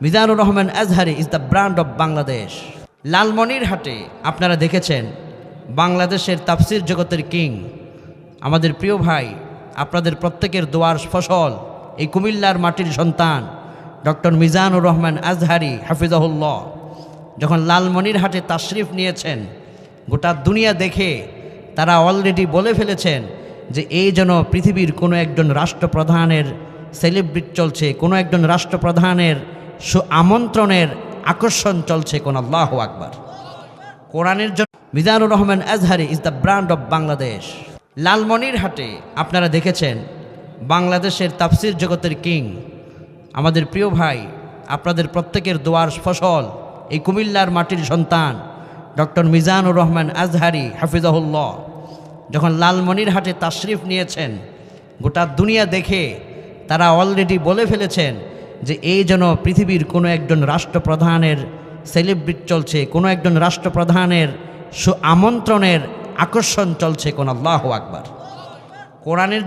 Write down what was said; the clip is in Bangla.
Mizanur Rahman Azhari is the brand of Bangladesh. লালমনিরহাটে আপনারা দেখেছেন বাংলাদেশের তাফসির জগতের কিং, আমাদের প্রিয় ভাই, আপনাদের প্রত্যেকের দোয়ার ফসল, এই কুমিল্লার মাটির সন্তান ডক্টর মিজানুর রহমান আজহারি হাফিজাহুল্লাহ যখন লালমনিরহাটে তাশরিফ নিয়েছেন, গোটা দুনিয়া দেখে তারা অলরেডি বলে ফেলেছেন যে এই যেন পৃথিবীর কোনো একজন রাষ্ট্রপ্রধানের সেলিব্রেট চলছে, কোনো একজন রাষ্ট্রপ্রধানের আমন্ত্রণের আকর্ষণ চলছে। কোন আল্লাহু আকবার। কোরআনের জন্য Mizanur Rahman Azhari is the brand of Bangladesh. লালমনিরহাটে আপনারা দেখেছেন বাংলাদেশের তাফসির জগতের কিং, আমাদের প্রিয় ভাই, আপনাদের প্রত্যেকের দোয়ার ফসল, এই কুমিল্লার মাটির সন্তান ডক্টর মিজানুর রহমান আজহারি হাফিজাহুল্লাহ যখন লালমনিরহাটে তাশরিফ নিয়েছেন, গোটা দুনিয়া দেখে তারা অলরেডি বলে ফেলেছেন যে এই যেন পৃথিবীর কোনো একজন রাষ্ট্রপ্রধানের সেলিব্রেট চলছে, কোনো একজন রাষ্ট্রপ্রধানের আমন্ত্রণের আকর্ষণ চলছে। কোন আল্লাহু আকবার। কোরআনের